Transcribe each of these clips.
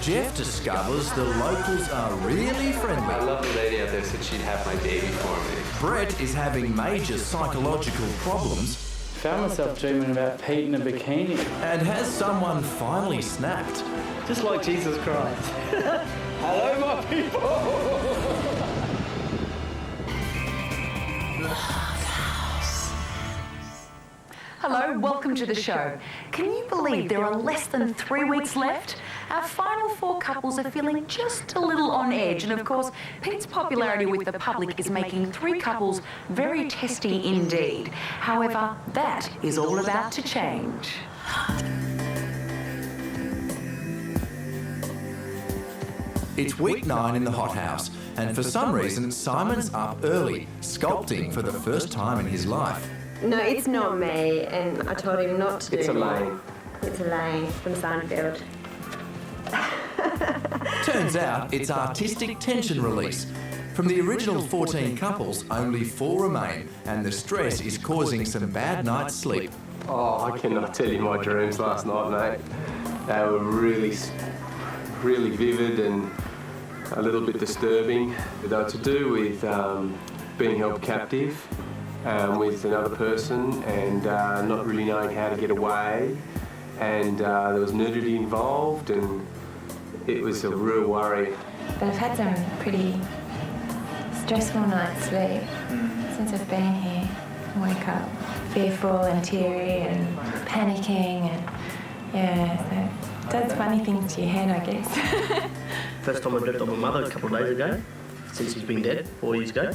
Jeff discovers the locals are really friendly. A lovely lady out there said she'd have my baby for me. Brett is having major psychological problems. Found myself dreaming about Pete in a bikini. And has someone finally snapped? Just like Jesus Christ. Hello, my people! Hello, welcome to the show. Can you believe there are less than 3 weeks left? Our final 4 couples are feeling just a little on edge, and of course, Pete's popularity with the public is making 3 couples very testy indeed. However, that is all about to change. It's week 9 in the hothouse, and for some reason, Simon's up early, sculpting for the first time in his life. No, it's not me, and I told him not to do it. It's Elaine. It's Elaine from Seinfeld. Turns out it's artistic tension release. From the original 14 couples, only 4 remain, and the stress is causing some bad night's sleep. Oh, I cannot tell you my dreams last night, mate. They were really vivid and a little bit disturbing. They were to do with being held captive with another person and not really knowing how to get away. And there was nudity involved, and it was a real worry. But I've had some pretty stressful night's sleep since I've been here. I wake up fearful and teary and panicking, and yeah, so it does funny things to your head, I guess. First time I dreamt of my mother a couple of days ago, since she's been dead 4 years ago.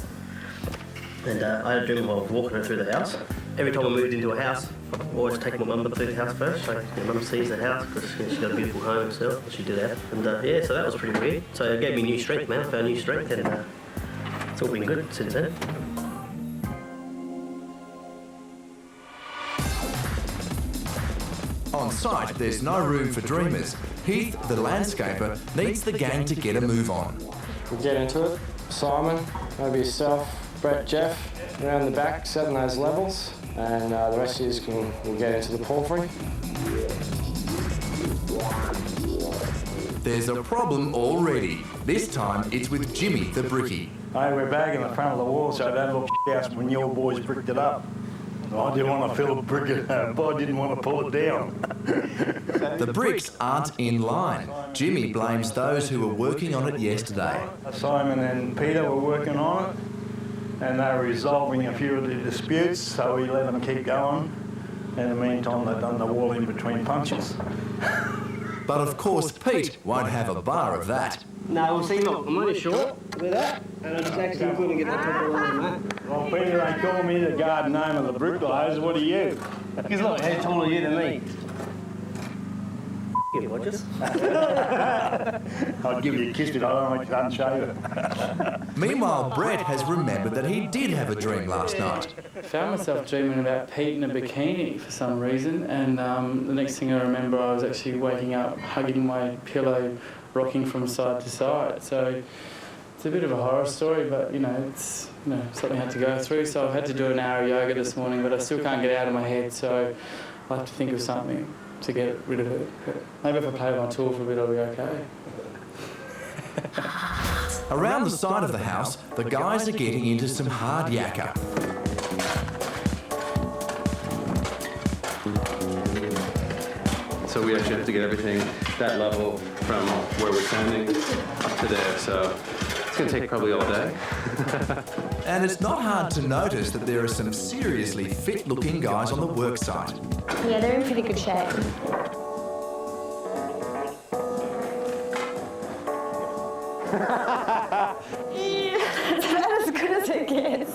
And I had a dream while I was walking her through the house. Every time I moved into a house, I always take my mum through the house first, so mum sees the house, because she's got a beautiful home herself, and she did that. And yeah, so that was pretty weird. So it gave me new strength, man. I found new strength, and it's all been good since then. On site, there's no room for dreamers. Heath, the landscaper, needs the gang to get a move on. We'll get into it. Simon, maybe yourself, Brett, Jeff, around the back, setting those levels, and the rest of you will get into the porphyry. There's a problem already. This time, it's with Jimmy the Brickie. Hey, we're bagging the front of the wall so that looked house when your boys bricked it up. I didn't want to fill the brick up, I didn't want to pull it down. The bricks aren't in line. Jimmy blames those who were working on it yesterday. Simon and Peter were working on it, and they were resolving a few of the disputes, so we let them keep going. In the meantime, they've done the wall in between punches. But of course, Pete won't have a bar of that. No, well, see, look, I'm only short with that, and I just actually couldn't get that top of the line, mate. Well, Peter ain't calling me the garden name of the bricklayers, what are you? He's like, how taller are you than me? You watches. I'd give you a kiss, but I don't like to unshave it. Meanwhile, Brett has remembered that he did have a dream last night. Found myself dreaming about Pete in a bikini for some reason, and the next thing I remember, I was actually waking up, hugging my pillow, rocking from side to side. So it's a bit of a horror story, but it's something I had to go through. So I've had to do an hour of yoga this morning, but I still can't get it out of my head. So I have to think of something to get rid of it. But maybe if I play with my tool for a bit, I'll be okay. Around the side of the house, the guys are getting into some hard yakka. So we actually have to get everything that level from where we're standing up to there, so it's going to take probably all day. And it's not hard to notice that there are some seriously fit-looking guys on the work site. Yeah, they're in pretty good shape. Yeah, that's about as good as it gets.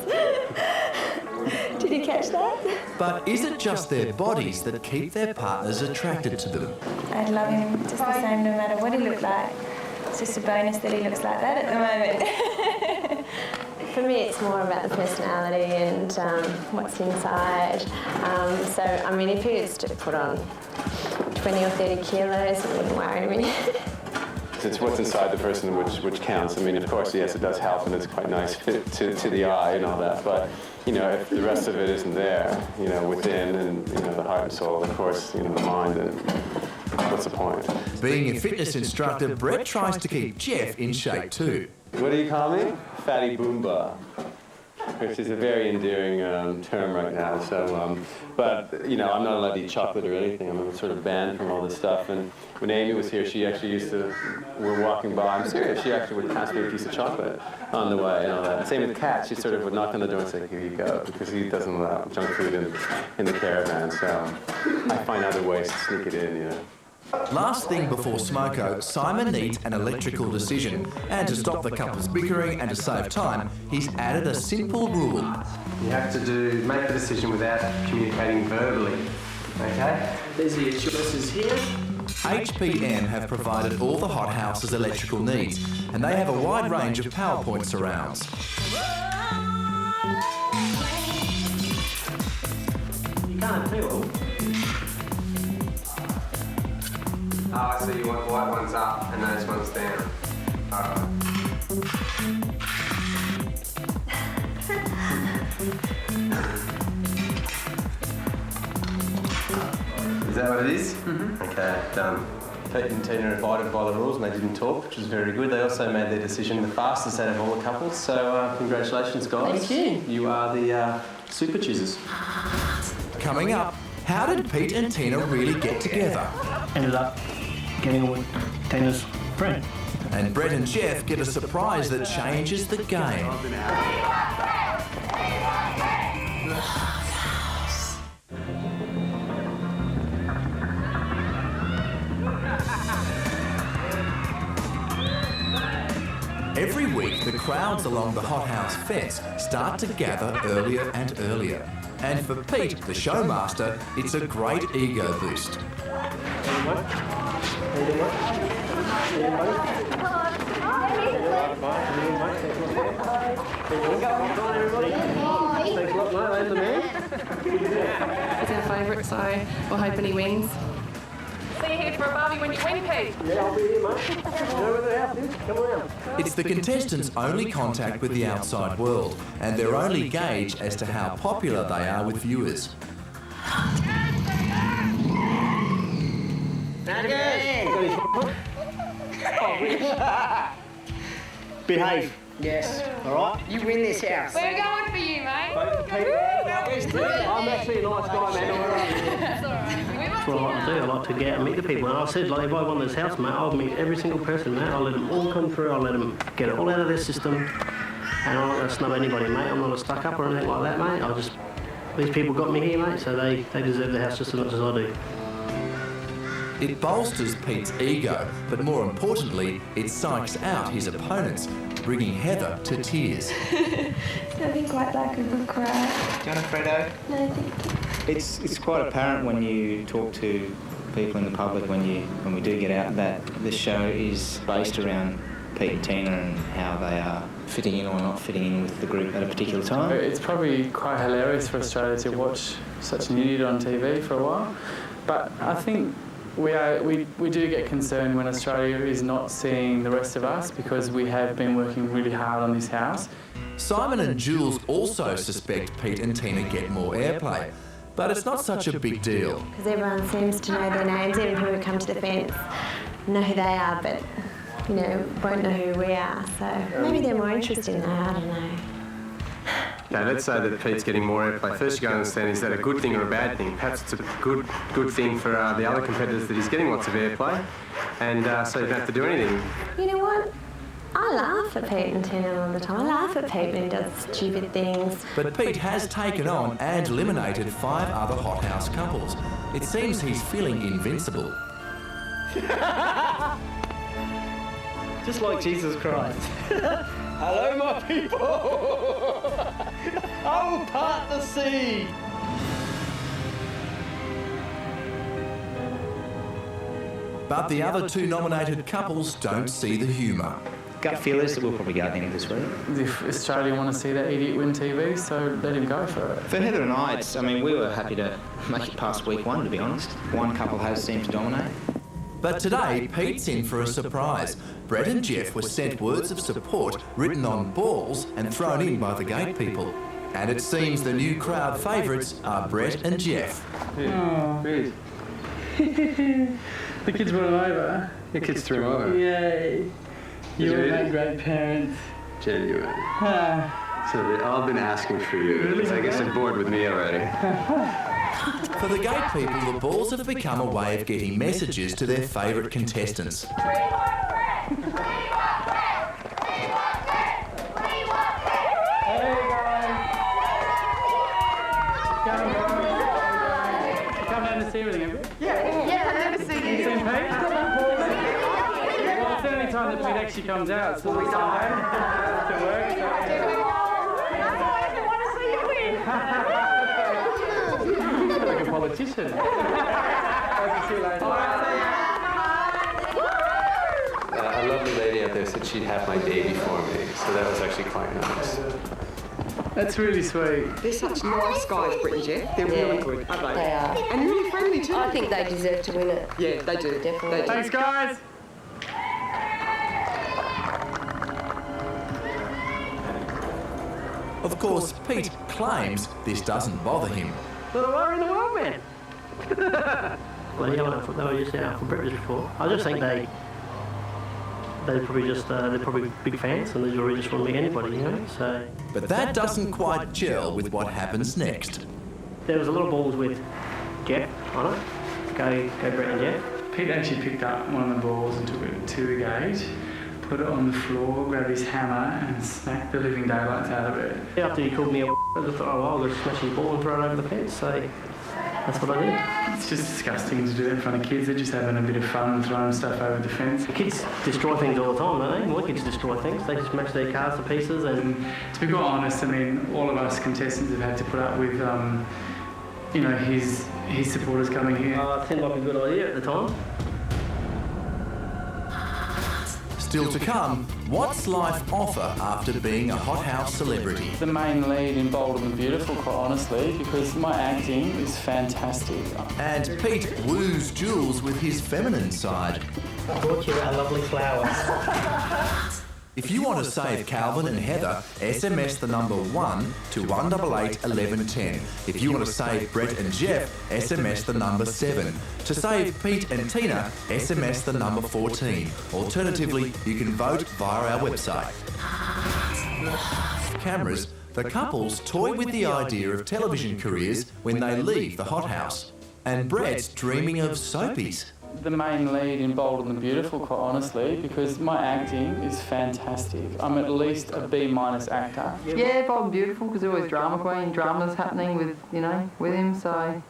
Did you catch that? But is it just their bodies that keep their partners attracted to them? I'd love him just the same no matter what he looked like. It's just a bonus that he looks like that at the moment. For me, it's more about the personality and what's inside. So, I mean, if he was to put on 20 or 30 kilos, it wouldn't worry me. It's what's inside the person which counts. I mean, of course, yes, it does help, and it's quite nice to the eye and all that, but if the rest of it isn't there, within, and the heart and soul, of course, the mind, and what's the point? Being a fitness instructor, Brett tries to keep Jeff in shape too. What do you call me? Fatty Boomba, which is a very endearing term right now. So, but you know, I'm not allowed to eat chocolate or anything. I'm sort of banned from all this stuff. And when Amy was here, she actually used to. We're walking by. I'm serious. She actually would pass me a piece of chocolate on the way and all that. Same with Kat. She sort of would knock on the door and say, "Here you go," because he doesn't allow junk food in the caravan. So I find other ways to sneak it in. You know. Last thing before Smoko, Simon needs an electrical decision. And to stop the couple's bickering and to save time, he's added a simple rule. You have to make the decision without communicating verbally. Okay? There's the choices here. HPM have provided all the hothouse's electrical needs, and they have a wide range of PowerPoint surrounds. You can't feel. Oh, I see. You want the white ones up and those ones down. Alright. Is that what it is? Mm-hmm. Okay, done. Pete and Tina abided by the rules and they didn't talk, which was very good. They also made their decision the fastest out of all the couples. So congratulations, guys. Thank you. You are the super choosers. Coming up, how did Pete and Tina really get together? Ended up getting with Tina's friend. And Brett and Jeff get a surprise that changes the game. Every week, the crowds along the hothouse fence start to gather earlier and earlier. And for Pete, the showmaster, it's a great ego boost. It's our favourite, so we're hoping he wins. See you here for a barbie when you win, Pete. Yeah, I'll be here, mate. You know where the house is? Come around. It's the contestants' only contact with the outside world, and their only gauge as to how popular they are with viewers. Behave. Yes. All right. You win this house. We're going for you, mate. I'm actually a nice guy, man. That's what I like to do. I like to get out and meet the people. And I said, like, if I won this house, mate, I'll meet every single person, mate. I'll let them all come through. I'll let them get it all out of their system. And I'm not going to snub anybody, mate. I'm not a stuck-up or anything like that, mate. These people got me here, mate, so they deserve the house just as much as I do. It bolsters Pete's ego, but more importantly, it psychs out his opponents, bringing Heather to tears. Nothing quite like a good cry. Do you want a Fredo? No, thank you. It's quite apparent when you talk to people in the public when we do get out that this show is based around Pete and Tina and how they are fitting in or not fitting in with the group at a particular time. It's probably quite hilarious for Australia to watch such an idiot on TV for a while, but I think we do get concerned when Australia is not seeing the rest of us because we have been working really hard on this house. Simon and Jules also suspect Pete and Tina get more airplay, but it's not such a big deal. Because everyone seems to know their names, even people who come to the fence know who they are, but, you know, won't know who we are. So maybe they're more interested in that, I don't know. Okay, let's say that Pete's getting more airplay. First, you got to understand, is that a good thing or a bad thing? Perhaps it's a good thing for the other competitors that he's getting lots of airplay, and so you don't have to do anything. You know what? I laugh at Pete and Tina all the time. I laugh at Pete when he does stupid things. But Pete has taken on and eliminated 5 other hothouse couples. It seems he's feeling invincible. Just like Jesus Christ. Hello, my people! I will part the sea! But the other 2 nominated couples don't see the humour. Gut feel is that we'll probably go at the end of this week. If Australia want to see that idiot win TV, so let him go for it. For Heather and I, we were happy to make it past week 1, to be honest. One couple has seemed to dominate. But today, Pete's in for a surprise. Brett and Jeff were sent words of support written on balls and thrown in by the gate people. And it seems the new crowd favourites are Brett and Jeff. Please. The kids brought him over. The kids threw him over. Yay. You would make great parents. Genuine. Ah. So they've all been asking for you. I guess they're bored with me already. For the gate people, the balls have become a way of getting messages to their favourite contestants. See everything, have you? Yeah, I've never seen You you. seen Pete? Well, it's the only time that Pete actually comes out. It's always Sunday to work. I want to see you win. Like a politician. I'll see you later. A lovely lady out there said she'd have my baby for me, so that was actually quite nice. That's really sweet. They're such nice guys, Britt and Jeff. They're really good, aren't they? They are. And really friendly too. I think they deserve to win it. Yeah, they do. Definitely. They do. Thanks, guys. Of course, Pete claims this doesn't bother him. Not a worry in the world, man. Well, you know, they were just out for breakfast before. I just think they're probably big fans and they really just want to meet anybody, you know. So. But that doesn't quite gel with what happens next. There was a lot of balls with Jeff on it. Go Brett and Jeff. Pete actually picked up one of the balls and took it to the gate, put it on the floor, grabbed his hammer and smacked the living daylights out of it. After he called me a I just thought, oh, well, I'll go smash his ball and throw it over the fence. So that's what I did. It's just disgusting to do that in front of kids. They're just having a bit of fun throwing stuff over the fence. Kids destroy things all the time, don't they? More kids destroy things. They just smash their cars to pieces. And to be quite honest, I mean, all of us contestants have had to put up with, you know, his supporters coming here. It seemed like a good idea at the time. Still to come, what's life offer after being a hothouse celebrity? The main lead in Bold and the Beautiful, quite honestly, because my acting is fantastic. And Pete woos Jules with his feminine side. I brought you a lovely flower. If you want to save Calvin and Heather, SMS the number 1 to 188 1110. If you want to save Brett and Jeff, SMS the number 7. To save Pete and Tina, SMS the number 14. Alternatively, you can vote via our website. Cameras, the couples toy with the idea of television careers when they leave the hothouse. And Brett's dreaming of soapies. The main lead in Bold and the Beautiful, quite honestly, because my acting is fantastic. I'm at least a B- actor. Yeah, Bold and Beautiful, because always drama queen, drama's happening with, you know, with him, so.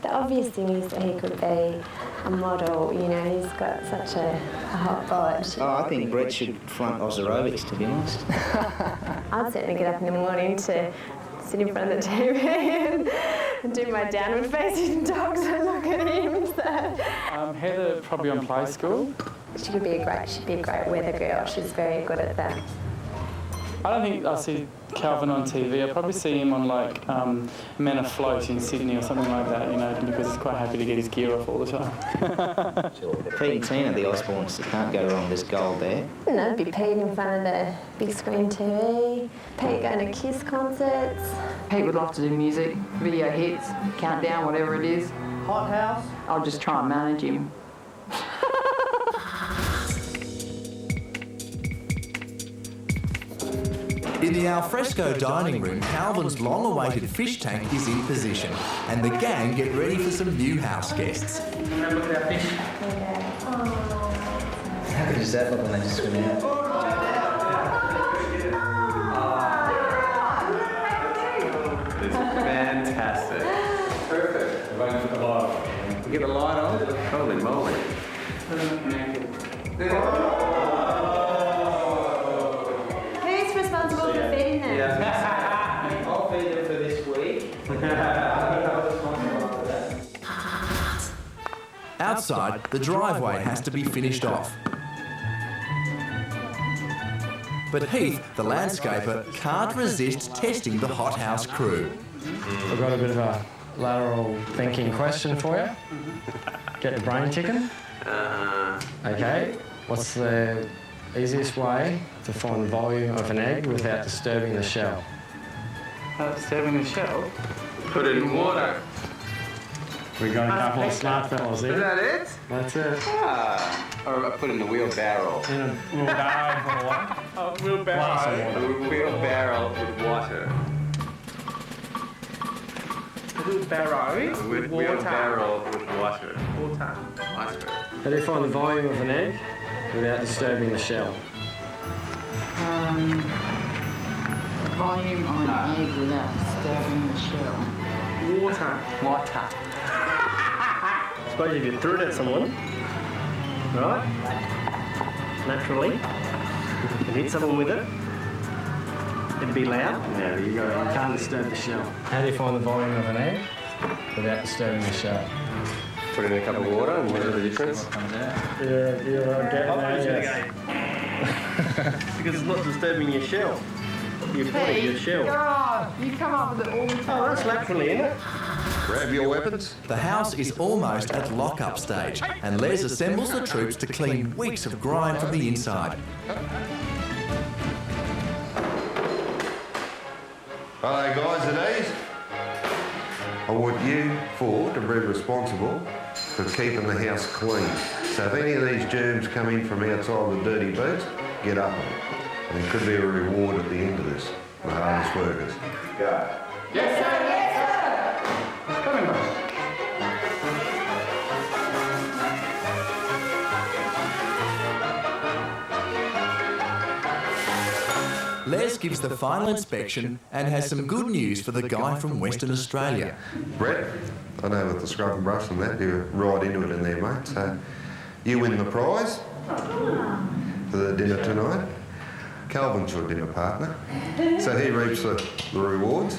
The obvious thing is that he could be a model, you know, he's got such a hot bod. Oh, I think Brett should front Oz Aerobics, to be honest. I'd certainly get up in the morning to sit in front of the TV and do my downward facing dogs and look at him. So. Heather probably on Play School. She'd be a great weather girl. She's very good at that. I don't think I'll see Calvin on TV. I'll probably see him on like Men Afloat in Sydney or something like that, you know, because he's quite happy to get his gear off all the time. Pete and Tina, the Osbornes, can't go wrong. There's gold there. No, it'd be Pete in front of the big screen TV, Pete going to Kiss concerts. Pete would love to do music, video hits, countdown, whatever it is. Hot house. I'll just try and manage him. In the alfresco dining room, Calvin's long-awaited fish tank is in position, and the gang get ready for some new house guests. Look at our fish. How good does that look when they just swim out? It's fantastic. Perfect. Waiting for the light. We get the light on? Holy moly. Who's responsible for feeding them? I'll feed them for this week. Outside, the driveway has to be finished off. But Heath, the landscaper, can't resist testing the hothouse crew. I've got a bit of a lateral thinking question for you. Get the brain ticking. Okay, what's the easiest way to find the volume of an egg without disturbing the shell? Disturbing the shell? Put it in water. We got a couple of smart fellas here. Is that it? That's it. Or I put it in the wheelbarrow. In a wheelbarrow for water. Glass of water. A wheelbarrow with water. Wheelbarrow with water. Wheelbarrow with water. Water. Water. How do you find the volume of an egg without disturbing the shell? Volume on an egg without disturbing the shell. Water. Water. I suppose if you threw it at someone, right, naturally, and hit someone with it, it'd be loud. Yeah, there you go. You can't disturb the shell. How do you find the volume of an egg without disturbing the shell? Put in a cup of water and measure the difference. Yeah, you're getting there, Because it's not disturbing your shell. You're putting your shell. God, you come up with it all the time. Oh, that's naturally, isn't it? Grab your weapons. The house is almost at lock-up stage, and Les assembles the troops to clean weeks of grime from the inside. Hello guys and E's. I want you four to be responsible for keeping the house clean. So if any of these germs come in from outside the dirty boots, get up on it. And there could be a reward at the end of this, the hardest workers. Go. Yes, sir. Yes, sir. It's coming, bro. Les gives the final inspection and has some good news for the guy from Western Australia. Brett, I know with the scrub and brush and that, you're right into it in there, mate. So you win the prize for the dinner tonight. Calvin's your dinner partner, so he reaps the rewards.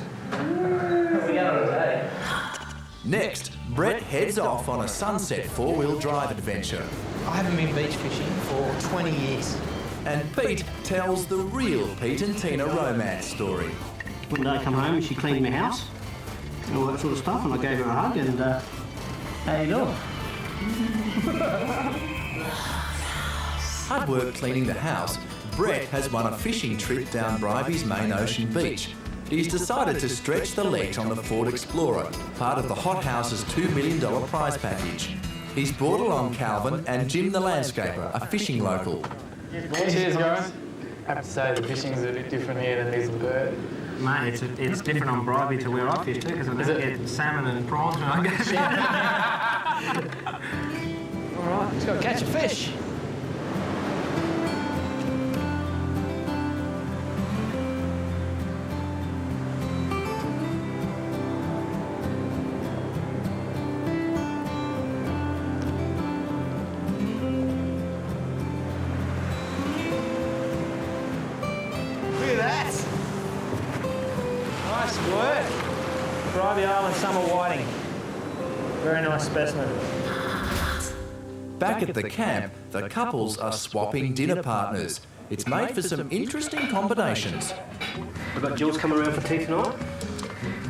Next, Brett heads off on a sunset four-wheel drive adventure. I haven't been beach fishing for 20 years. And Pete tells the real Pete and Tina romance story. One day I come home and she cleaned my house and all that sort of stuff, and I gave her a hug and how you doing? Hard work cleaning the house, Brett has won a fishing trip down Bribey's main ocean beach. He's decided to stretch the legs on the Ford Explorer, part of the Hot House's $2 million prize package. He's brought along Calvin and Jim the landscaper, a fishing local. Cheers, guys. I have to say the fishing's a bit different here than it is in Burt. Mate, it's different on Bribey to where I fish too, because I don't get salmon and prawns when I go fishing. All right, just got to catch a fish. Bribey Island summer whiting. Very nice specimen. Back at the camp, the couples are swapping dinner partners. It's made for some interesting combinations. We've got Jules coming around for tea tonight,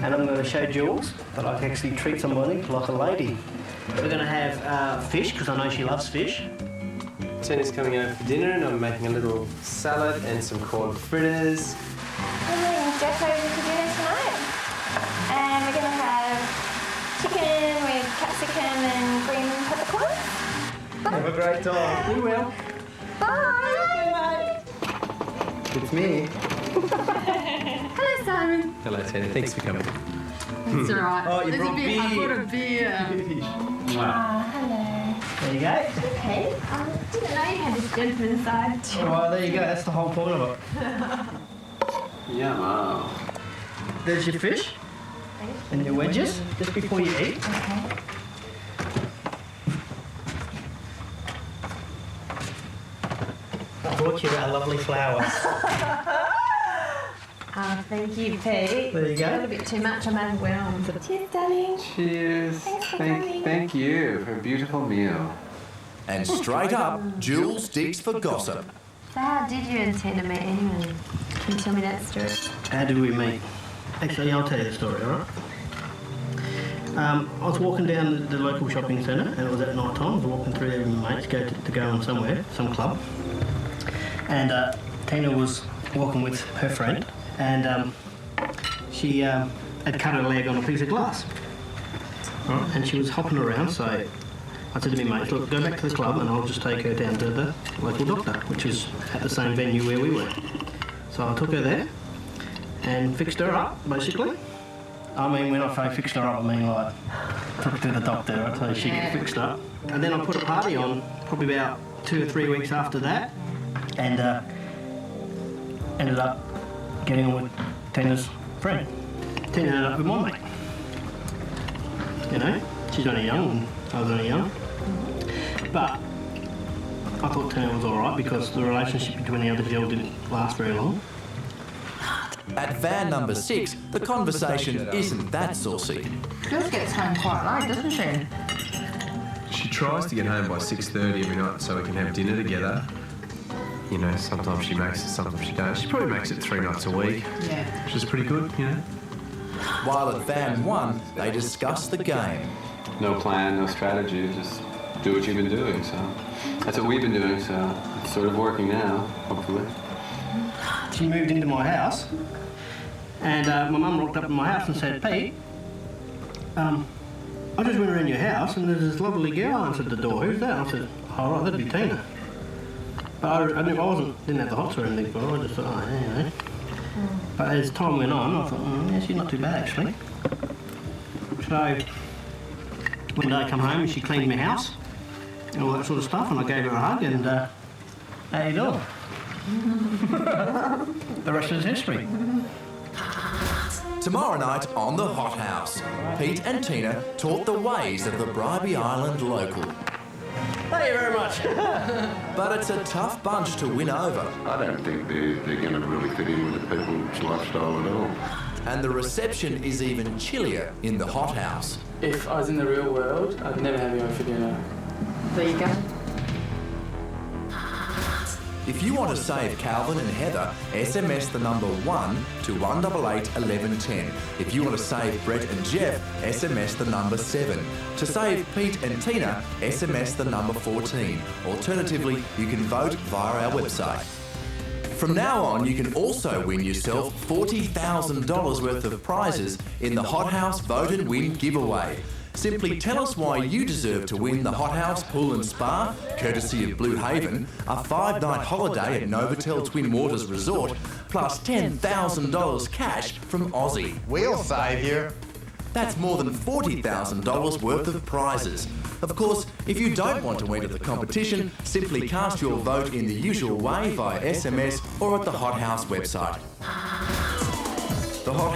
and I'm going to show Jules that I can actually treat somebody like a lady. We're going to have fish, because I know she loves fish. Tina's coming over for dinner and I'm making a little salad and some corn fritters. I'm bringing Jeff over for dinner tonight. And we're going to have chicken with capsicum and green peppercorns. Have a great time. You will. Bye. It's me. Hello, Simon. Hello, Tina. Thanks for coming. It's all right. Oh, you There's brought a beer. I brought a beer. Wow. Hello. There you go. Okay. Didn't know you had this gentleman side. Well, there you go. That's the whole point of it. Yeah, wow. There's your fish and your wedges, just before you eat. Okay. I brought you a lovely flower. Oh, thank you, Pete. There you go. A little bit too much. I'm overwhelmed. Cheers, darling. Cheers. Thank you for a beautiful meal. And straight up, Jules digs for gossip. So how did you and Tina meet anyway? Can you tell me that story? How did we meet? Actually, I'll tell you the story, all right? I was walking down the local shopping centre, and it was at night time. I was walking through there with my mates to go on somewhere, some club. And Tina was walking with her friend, and she had cut her leg on a piece of glass. right? And she was hopping around, so I said to my mate, look, go back to the club and I'll just take her down to the local doctor, which is at the same venue where we were. So I took her there and fixed her up, basically. I mean, when I say fixed her up, I mean like took her to the doctor, right, so she get fixed up. And then I put a party on probably about 2 or 3 weeks after that, and ended up getting on with Tina's friend. Tina ended up with my mate. You know, she's only young and I was only young. But I thought Tina was alright because the relationship between the other girl didn't last very long. At van number 6, the conversation isn't that saucy. Girls gets home quite late, doesn't she? She tries to get home by 6:30 every night so we can have dinner together. You know, sometimes she makes it, sometimes she don't. She probably makes it 3 nights a week, Yeah. which is pretty good, you know. While at van 1, they discuss the game. No plan, no strategy, just do what you've been doing. So that's what we've been doing, so it's sort of working now, hopefully. She moved into my house, and my mum rocked up in my house and said, Pete, I just went around your house and there's this lovely girl answered the door. Who's that? I said, oh, right, that'd be Tina. But I didn't have the hots or anything for her. I just thought, oh, yeah, you know. But as time went on, I thought, yeah, she's not too bad, actually. So one day I come home and she cleaned my house and all that sort of stuff, and I gave her a hug and how you doing? The rest is history. Tomorrow night on The Hot House, Pete and Tina taught the ways of the Bribie Island local. Thank you very much. But it's a tough bunch to win over. I don't think they're going to really fit in with the people's lifestyle at all. And the reception is even chillier in The Hot House. If I was in the real world, I'd never have you over for dinner. There you go. If you want to save Calvin and Heather, SMS the number 1 to 188 1110. If you want to save Brett and Jeff, SMS the number 7. To save Pete and Tina, SMS the number 14. Alternatively, you can vote via our website. From now on, you can also win yourself $40,000 worth of prizes in the Hot House Vote and Win giveaway. Simply tell us why you deserve to win the Hot House Pool and Spa, courtesy of Blue Haven, a 5-night holiday at Novotel Twin Waters Resort, plus $10,000 cash from Aussie. We'll save you. That's more than $40,000 worth of prizes. Of course, if you don't want to enter the competition, simply cast your vote in the usual way via SMS or at the Hot House website. The Hot